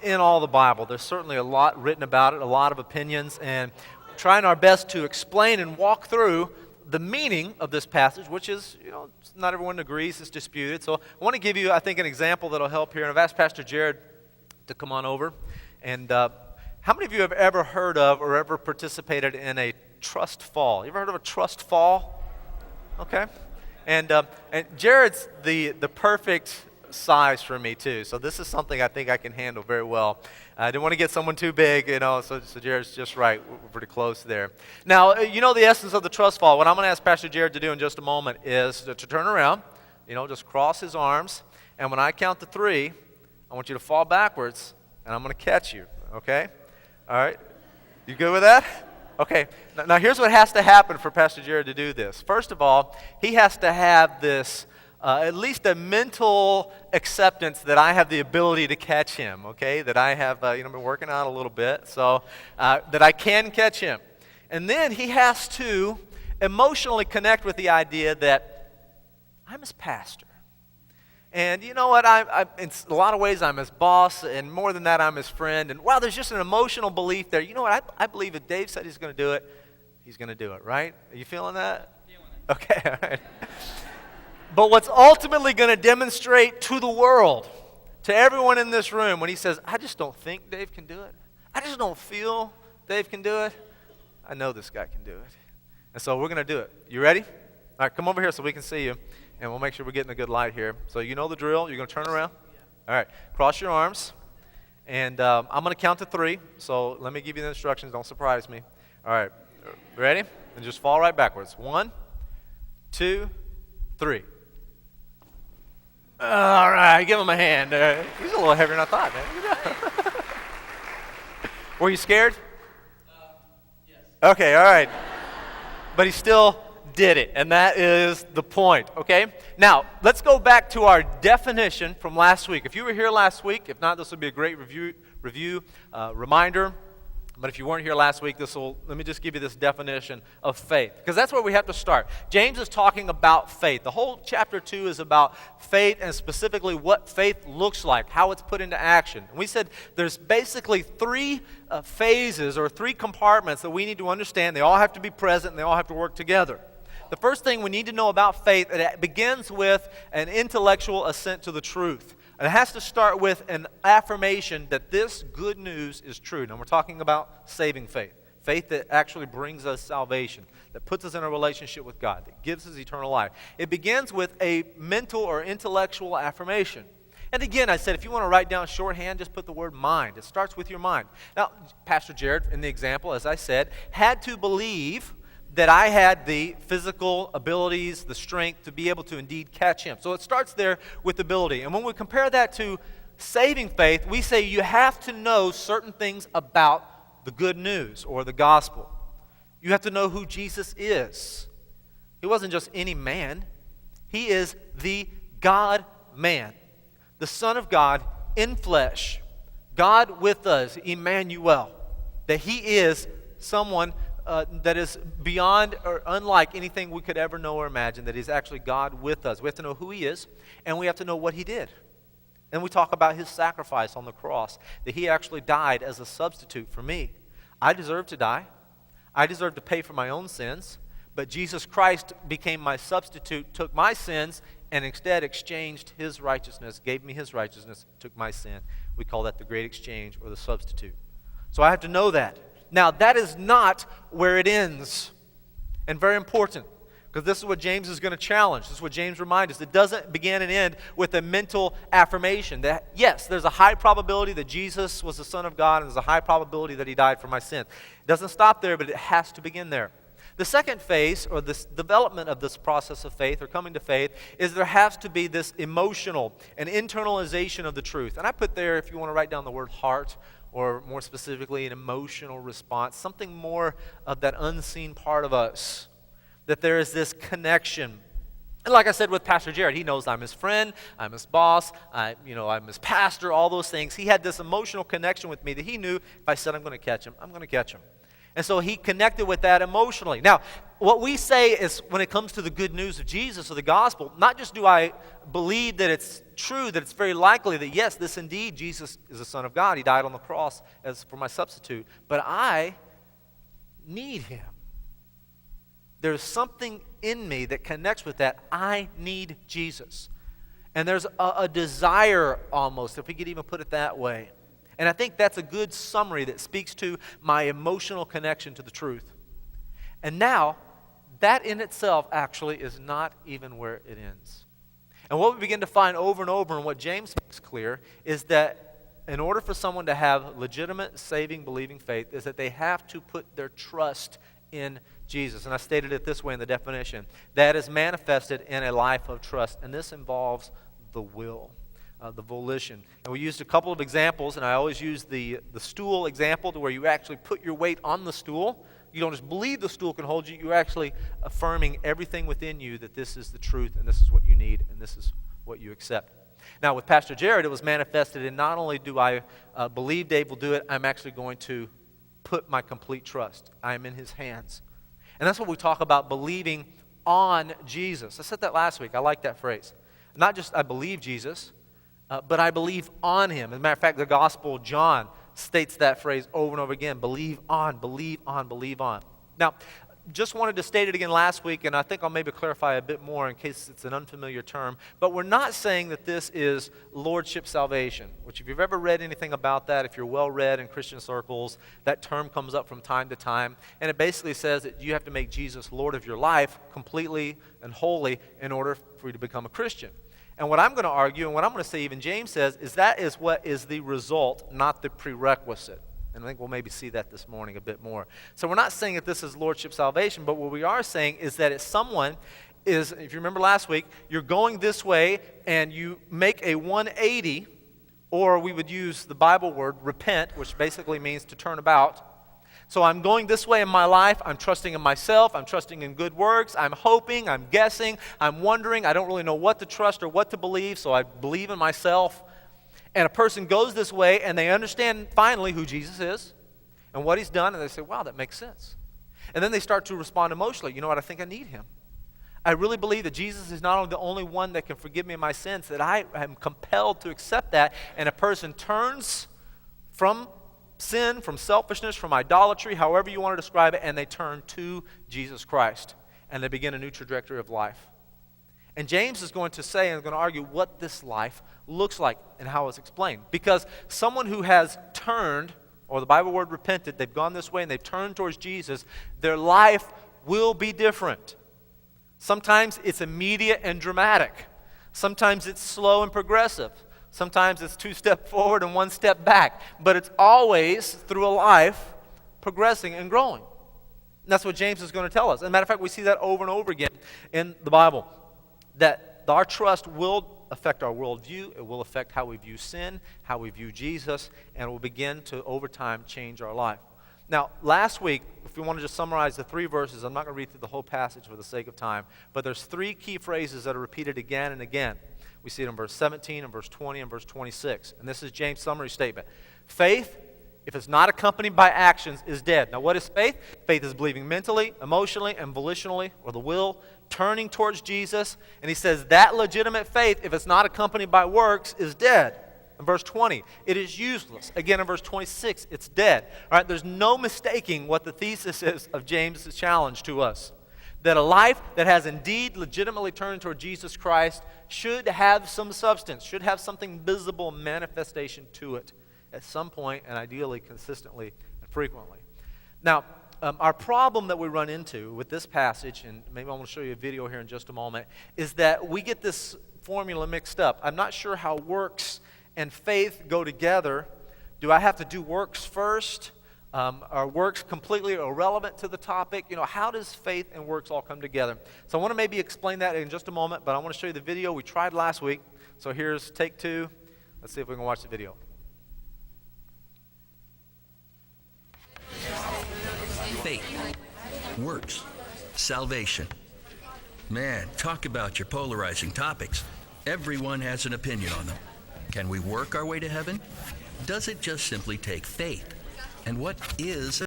in all the Bible. There's certainly a lot written about it, a lot of opinions, and trying our best to explain and walk through the meaning of this passage, which is, not everyone agrees, it's disputed. So I want to give you, I think, an example that'll help here. And I've asked Pastor Jared to come on over. And how many of you have ever heard of or ever participated in a trust fall? You ever heard of a trust fall? Okay. And Jared's the perfect size for me too. So this is something I think I can handle very well. I didn't want to get someone too big, so Jared's just right. We're pretty close there. Now, the essence of the trust fall. What I'm going to ask Pastor Jared to do in just a moment is to turn around, just cross his arms, and when I count to 3, I want you to fall backwards, and I'm going to catch you, okay? All right? You good with that? Okay. Now here's what has to happen for Pastor Jared to do this. First of all, he has to have this at least a mental acceptance that I have the ability to catch him, okay? That I have, been working on a little bit, so that I can catch him. And then he has to emotionally connect with the idea that I'm his pastor. And you know what? In a lot of ways, I'm his boss, and more than that, I'm his friend. And wow, there's just an emotional belief there. You know what? I believe if Dave said he's going to do it, he's going to do it, right? Are you feeling that? Feeling it. Okay, all right. But what's ultimately going to demonstrate to the world, to everyone in this room, when he says, I just don't think Dave can do it. I just don't feel Dave can do it. I know this guy can do it. And so we're going to do it. You ready? All right, come over here so we can see you. And we'll make sure we're getting a good light here. So you know the drill. You're going to turn around. All right, cross your arms. And I'm going to count to 3. So let me give you the instructions. Don't surprise me. All right, ready? And just fall right backwards. 1, 2, 3. All right, give him a hand. He's a little heavier than I thought, man. Were you scared? Yes. Okay, all right. But he still did it, and that is the point, okay? Now, let's go back to our definition from last week. If you were here last week, if not, this will be a great reminder. But if you weren't here last week, let me just give you this definition of faith, because that's where we have to start. James is talking about faith. The whole chapter 2 is about faith, and specifically what faith looks like, how it's put into action. And we said there's basically 3 phases or 3 compartments that we need to understand. They all have to be present, and they all have to work together. The first thing we need to know about faith, it begins with an intellectual assent to the truth. It has to start with an affirmation that this good news is true. Now, we're talking about saving faith. Faith that actually brings us salvation, that puts us in a relationship with God, that gives us eternal life. It begins with a mental or intellectual affirmation. And again, I said, if you want to write down shorthand, just put the word mind. It starts with your mind. Now, Pastor Jared, in the example, as I said, had to believe that I had the physical abilities, the strength to be able to indeed catch him. So it starts there with ability. And when we compare that to saving faith, we say you have to know certain things about the good news or the gospel. You have to know who Jesus is. He wasn't just any man. He is the God-man, the Son of God in flesh, God with us, Emmanuel, that he is someone that is beyond or unlike anything we could ever know or imagine, that is actually God with us. We have to know who he is, and we have to know what he did. And we talk about his sacrifice on the cross, that he actually died as a substitute for me. I deserve to die. I deserve to pay for my own sins, but Jesus Christ became my substitute, took my sins, and instead exchanged his righteousness, gave me his righteousness, took my sin. We call that the great exchange or the substitute. So I have to know that. Now, that is not where it ends, and very important, because this is what James is going to challenge. This is what James reminds us. It doesn't begin and end with a mental affirmation that, yes, there's a high probability that Jesus was the Son of God, and there's a high probability that he died for my sins. It doesn't stop there, but it has to begin there. The second phase, or this development of this process of faith, or coming to faith, is there has to be this emotional and internalization of the truth. And I put there, if you want to write down the word heart, or more specifically, an emotional response, something more of that unseen part of us, that there is this connection. And like I said with Pastor Jared, he knows I'm his friend, I'm his boss, I'm his pastor, all those things. He had this emotional connection with me that he knew if I said I'm going to catch him, I'm going to catch him. And so he connected with that emotionally. Now, what we say is when it comes to the good news of Jesus or the gospel, not just do I believe that it's true, that it's very likely that yes, this indeed, Jesus is the Son of God. He died on the cross as for my substitute. But I need him. There's something in me that connects with that. I need Jesus. And there's a desire almost, if we could even put it that way. And I think that's a good summary that speaks to my emotional connection to the truth. And now, that in itself actually is not even where it ends. And what we begin to find over and over, and what James makes clear, is that in order for someone to have legitimate, saving, believing faith, is that they have to put their trust in Jesus. And I stated it this way in the definition. That is manifested in a life of trust. And this involves the will. The volition. And we used a couple of examples, and I always use the stool example to where you actually put your weight on the stool. You don't just believe the stool can hold you, you're actually affirming everything within you that this is the truth, and this is what you need, and this is what you accept. Now, with Pastor Jared, it was manifested in not only do I believe Dave will do it, I'm actually going to put my complete trust. I am in his hands. And that's what we talk about, believing on Jesus. I said that last week. I like that phrase. Not just I believe Jesus, but I believe on him. As a matter of fact, the Gospel of John states that phrase over and over again. Believe on, believe on, believe on. Now, just wanted to state it again last week, and I think I'll maybe clarify a bit more in case it's an unfamiliar term. But we're not saying that this is lordship salvation, which if you've ever read anything about that, if you're well read in Christian circles, that term comes up from time to time. And it basically says that you have to make Jesus Lord of your life completely and wholly in order for you to become a Christian. And what I'm going to argue, and what I'm going to say even James says, is that is what is the result, not the prerequisite. And I think we'll maybe see that this morning a bit more. So we're not saying that this is lordship salvation, but what we are saying is that if someone is, if you remember last week, you're going this way and you make a 180, or we would use the Bible word repent, which basically means to turn about. So I'm going this way in my life, I'm trusting in myself, I'm trusting in good works, I'm hoping, I'm guessing, I'm wondering, I don't really know what to trust or what to believe, so I believe in myself. And a person goes this way and they understand finally who Jesus is and what he's done, and they say, wow, that makes sense. And then they start to respond emotionally. You know what, I think I need him. I really believe that Jesus is not only the only one that can forgive me of my sins, that I am compelled to accept that, and a person turns from sin, from selfishness, from idolatry, however you want to describe it, and they turn to Jesus Christ, and they begin a new trajectory of life. And James is going to say and going to argue what this life looks like and how it's explained. Because someone who has turned, or the Bible word repented, they've gone this way and they've turned towards Jesus, their life will be different. Sometimes it's immediate and dramatic. Sometimes it's slow and progressive. Sometimes it's 2 steps forward and 1 step back. But it's always through a life progressing and growing. And that's what James is going to tell us. As a matter of fact, we see that over and over again in the Bible. That our trust will affect our worldview. It will affect how we view sin, how we view Jesus, and it will begin to, over time, change our life. Now, last week, if we want to just summarize the 3 verses, I'm not going to read through the whole passage for the sake of time, but there's 3 key phrases that are repeated again and again. We see it in verse 17, and verse 20, and verse 26. And this is James' summary statement. Faith, if it's not accompanied by actions, is dead. Now, what is faith? Faith is believing mentally, emotionally, and volitionally, or the will, turning towards Jesus. And he says that legitimate faith, if it's not accompanied by works, is dead. In verse 20, it is useless. Again, in verse 26, it's dead. All right, there's no mistaking what the thesis is of James' challenge to us. That a life that has indeed legitimately turned toward Jesus Christ should have some substance, should have something visible manifestation to it at some point, and ideally consistently and frequently. Now, our problem that we run into with this passage, and maybe I want to show you a video here in just a moment, is that we get this formula mixed up. I'm not sure how works and faith go together. Do I have to do works first? Are works completely irrelevant to the topic? You know, how does faith and works all come together? So I want to maybe explain that in just a moment, but I want to show you the video we tried last week. So here's take 2. Let's see if we can watch the video. Faith, works, salvation. Man, talk about your polarizing topics. Everyone has an opinion on them. Can we work our way to heaven? Does it just simply take faith? And what is